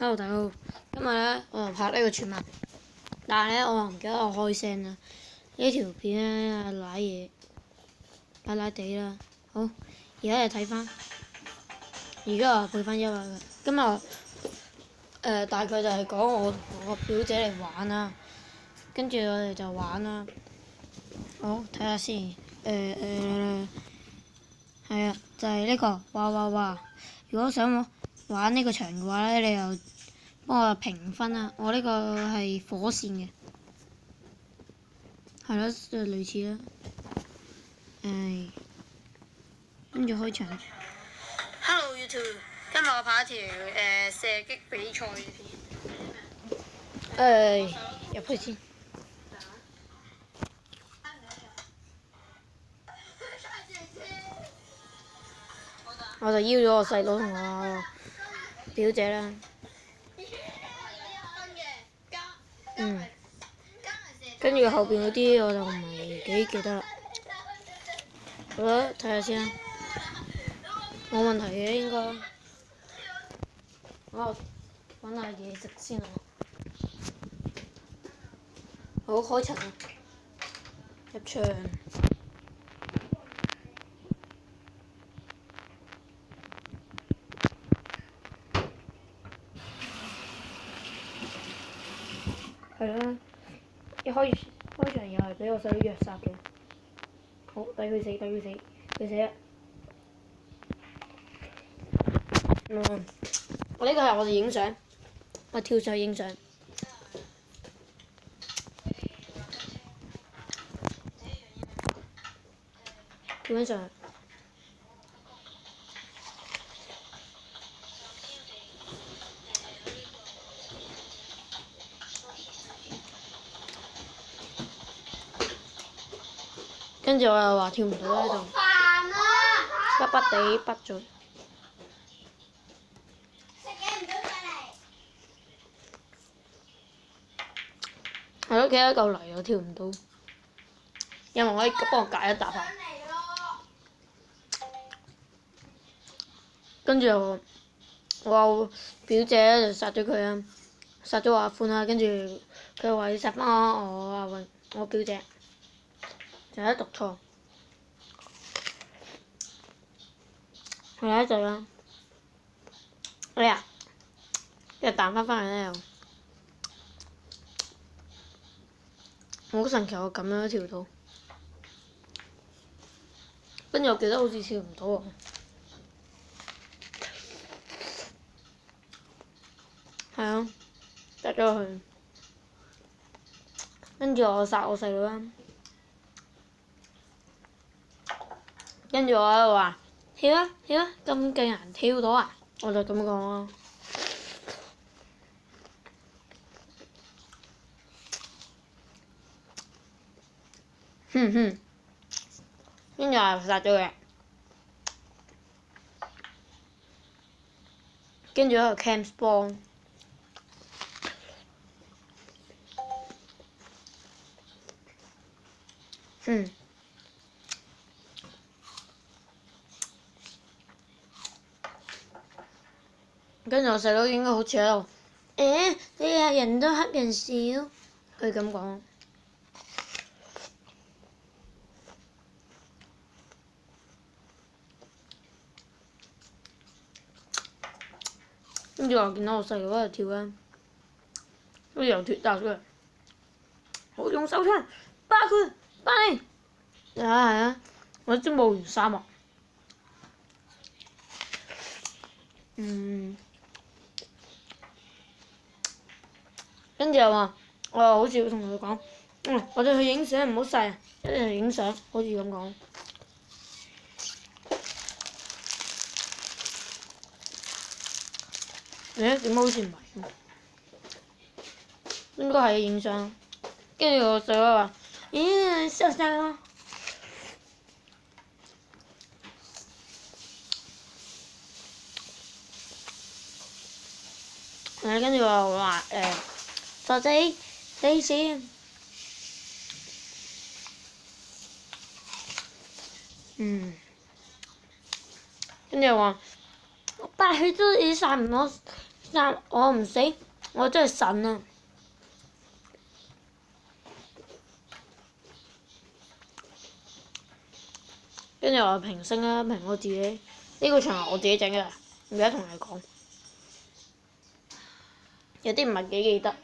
Hello，大家好，今日咧我就拍呢個全文，但係咧我唔記得我開聲啦。呢條片咧賴嘢，賴賴地啦。好，而家就睇翻，而家我配翻音樂嘅。今日大概就係講我同我表姐嚟玩啦，跟住我哋就玩啦。好，睇下先，係啊，就係呢個哇！如果想玩呢個場嘅話咧，你又幫我評分啦。我呢個係火線嘅，係咯，就類似啦。跟住開場。Hello YouTube，今日我拍一條射擊比賽嘅片。入去先。我就邀咗我細佬同我表姐啦。跟住後邊嗰啲我就唔係幾記得啦。好啦，睇下先啦。冇問題嘅應該。我揾下嘢食先啊。好，開場啦。入場。係啦，一開場又係俾我細佬虐殺嘅。好，抵佢死，佢死啦！我呢個係我哋影相，我跳上去影相。跳緊上去。跟住我又話跳唔到喺度，筆地筆咗。係咯，企喺嚿泥我跳唔到，有冇可以幫我隔一笪啊？跟住我表姐就殺咗佢啊，殺咗我阿歡啦，跟住佢話要殺翻我阿雲，我表姐，就喺度讀錯。係啦，就啦。哎呀，又彈翻嚟咧又。好神奇，我咁樣跳到，跟住我記得好似跳唔到喎。係啊，得咗佢。跟住我殺我細佬啦。跟住我喺度話跳啊，咁勁人跳到啊！我就咁講咯。跟住我又殺咗佢。跟住喺度 camp spawn。跟住我細佬應該好似喺度，你係人都黑人笑，佢咁講。跟住我見到我細佬喺度跳啦，跟住又脱達出嚟，我用手槍巴佢，巴你！係啊，我招募完沙漠。跟住又話，我又好似要同佢講，我哋去影相唔好曬啊，一定去影相，好似咁講。點解好似唔係？應該係影相。跟住我細佬話：收聲啦！跟住我話傻仔死線。跟住話，我8血都你殺唔我但我唔死，我真係神啊！跟住我評星啦，評我自己呢個場係我自己整嘅，而家同你講，有啲唔係幾記得。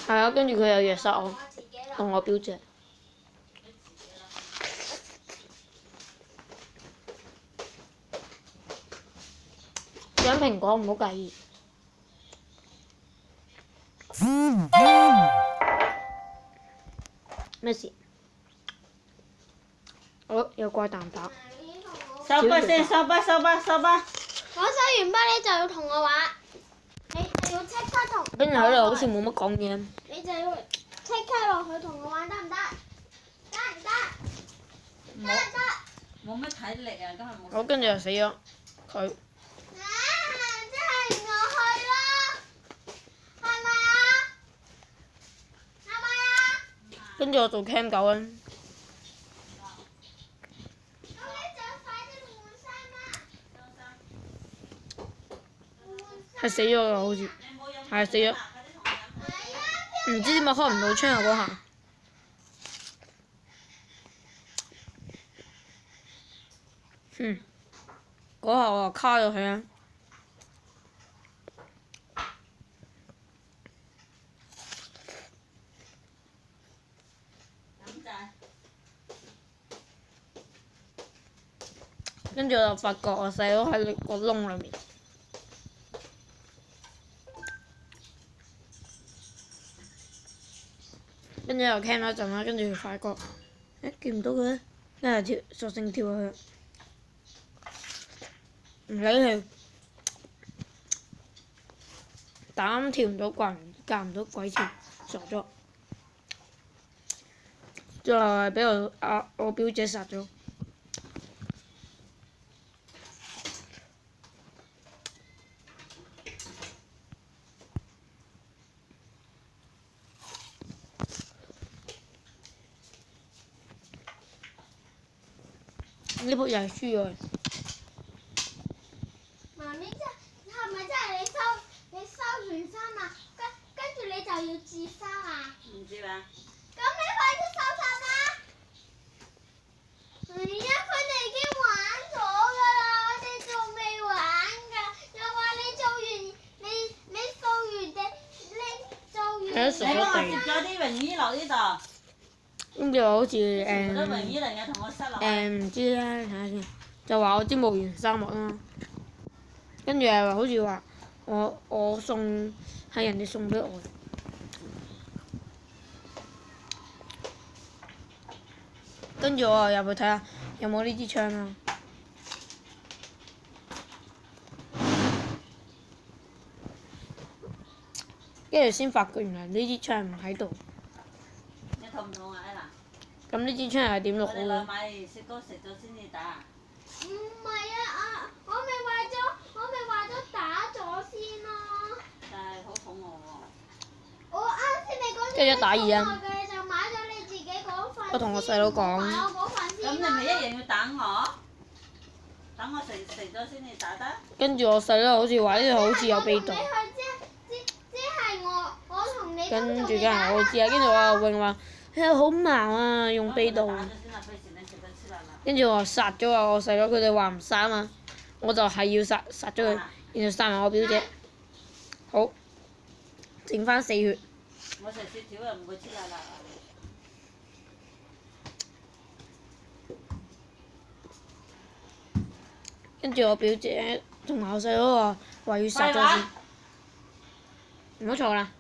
係啊，跟住佢又虐殺我，同我表姐。養蘋果唔好介意。咩事？哦，有怪蛋白。收筆先，收筆，收筆，收筆。我收完筆你就要同我玩，你就要即刻同。跟住喺度好似冇乜講嘢。你就要即刻落去同我玩得唔得？得唔得？得唔得？冇乜體力啊，今日冇。好，跟住就死咗佢。即係我去啦，係咪啊？係咪啊？跟住我做 cam 狗啊。咁你就快啲換衫啦。係死咗㗎，好似係死咗。唔知點解開唔到窗啊嗰下。嗰下我就卡咗佢啊！跟住我就發覺我細佬喺個窿裏面。跟住又 cam 咗一陣啦，跟住佢發覺，見唔到佢咧，跟住索性跳落去，唔理佢，膽跳唔到，夾唔到鬼跳，傻咗，最後係俾我表姐殺咗。呢鋪又係輸咗。媽咪係咪真係你收完衫啊？跟住你就要接收啊？唔知啊。咁你快啲收衫啦！係啊，佢哋已經玩咗㗎啦，我哋仲未玩㗎。又話你做完，你掃完地，你做完。你幫我接咗啲泳衣落呢度。跟住好似全部都泳衣嚟嘅，同我塞落去。唔知咧，睇下先。就話我支無鉛沙漠啦，跟住又好似話我送係人哋送俾我。跟住我又入去睇下有冇呢支槍啦。跟住先發覺原來呢支槍唔喺度。你痛唔痛啊？Ella？咁呢支槍係點我哋落落嘅？買雪糕食咗先至打。唔係啊！我咪話咗打咗先咯。但係好肚餓喎。我啱先你講跟住一打二啊！嘅就買咗你自己嗰份。我同我細佬講。買我嗰份先咁你咪一樣要等我？等我食咗先至打得？跟住我細佬好似話呢度好似有秘道。即係我同你。跟住梗係我知啊，跟住我阿榮話：好忙啊，用秘道。跟住我殺咗我細佬，佢哋話唔殺啊嘛，我就係要殺咗佢，然後殺埋我表姐。好，剩翻4血。我食雪條又唔會黐辣辣。跟住我表姐同埋我細佬話要殺咗先。唔好嘈啦。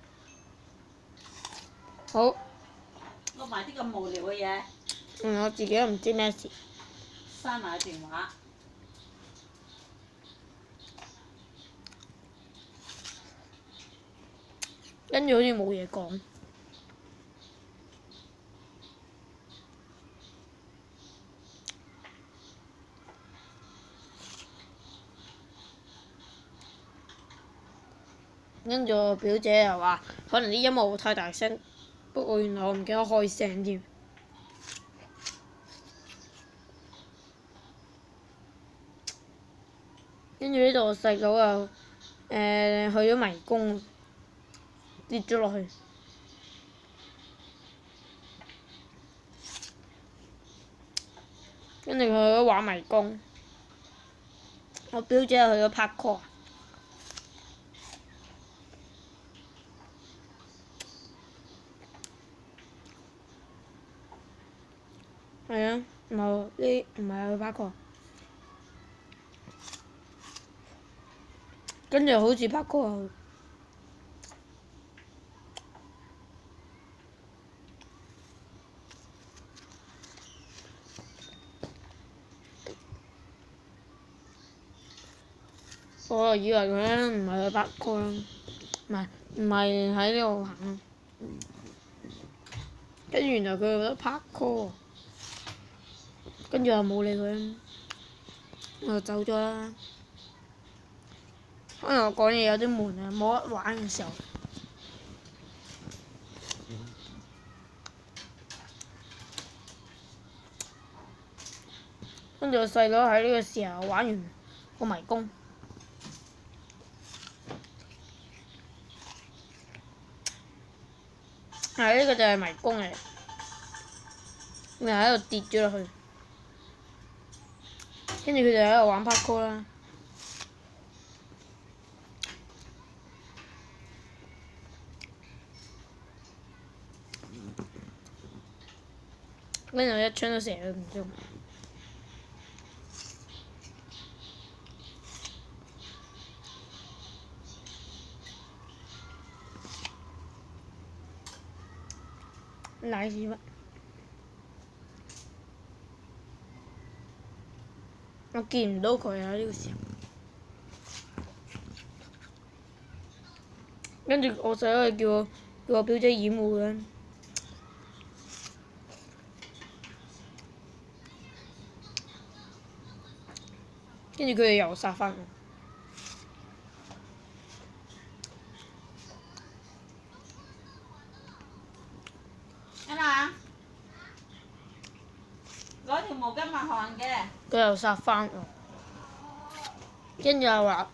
好。攞埋啲咁無聊嘅嘢。我自己都唔知咩事。閂埋電話。跟住好似冇嘢講。跟住我表姐又話，可能啲音樂太大聲，不過原來我唔記得開聲添。跟住呢度細佬又去咗迷宮，跌咗落去。跟住佢去咗玩迷宮，我表姐又去咗 parkour。係啊，唔係去 parkour。跟住好似 parkour。我以為佢咧唔係去parkour啦，唔係喺呢度行啦。跟住原來佢去咗parkour，跟住又冇理佢，我就走咗啦。可能我講嘢有啲悶啊，冇得玩嘅時候。跟住我細佬喺呢個時候玩完個迷宮。係呢個就係迷宮嚟，又喺度跌咗落去，跟住佢哋喺度玩 parkour 啦。跟住一槍都射佢唔中。賴屎忽！我見唔到佢啊！呢個時候，跟住我細佬叫我表姐掩護佢，跟住佢哋又殺返我。攞條毛巾抹汗嘅。佢又殺返我，跟住又話：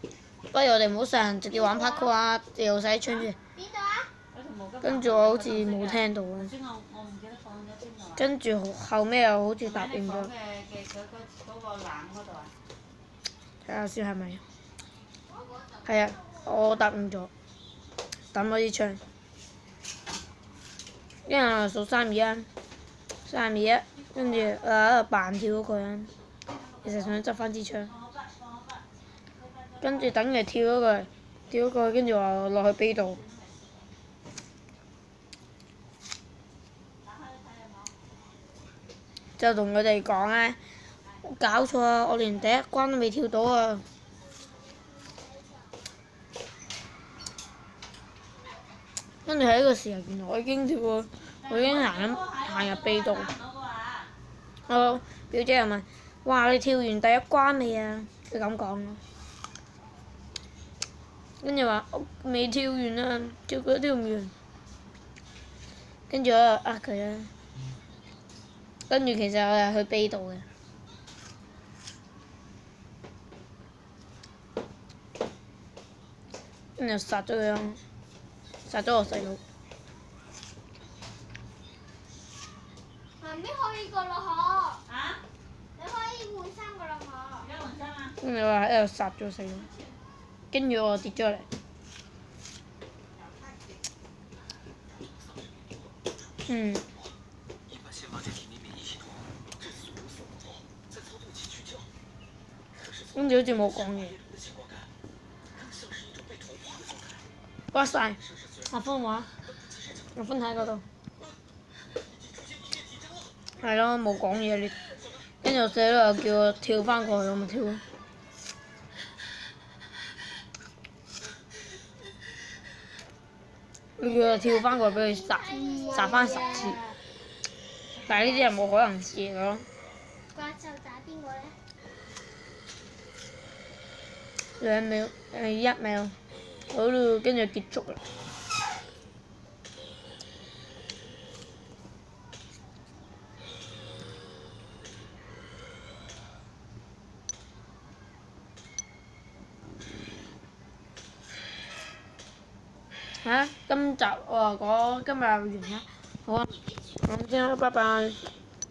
不如我哋唔好成日直接玩 parkour 啊，又使槍住。跟住我好似冇聽到啊。我唔記得放咗邊度。跟住後尾又好似答應咗。嗰個籃嗰度啊。睇下先係咪？係啊，我答應咗，抌咗支槍。跟住我數3、2、1，3、2、1，跟住喺度扮跳嗰個人，其實想執翻支槍。跟住等佢跳咗過去，跟住我落去秘度。就同佢哋講咧，搞錯啊！我連第一關都未跳到啊！跟住喺呢個時候，原來我已經跳過，我已經行入秘度。我表姐又問：哇！你跳完第一關未啊？佢咁講咯。跟住話：我未跳完啊，跳唔完。跟住我就呃佢啦。跟住其實我係去秘度嘅，跟住殺咗佢咯，殺咗我細佬。媽咪可以個咯嗬？啊？你可以換衫個啦嗬？而家換衫啊？跟住我喺度殺咗細佬，跟住我跌咗嚟。跟住好似冇講嘢。哇塞！阿芬話：阿芬喺嗰度。係咯，冇講嘢你。跟住我細佬又叫我跳翻過去，我咪跳咯。佢叫我跳翻過去俾佢殺翻10次，但係呢啲係冇可能試嘅咯。怪獸打邊個咧2秒1秒，好啦，跟住結束啦。今集我今日完啦，好啊，咁先啦，拜拜。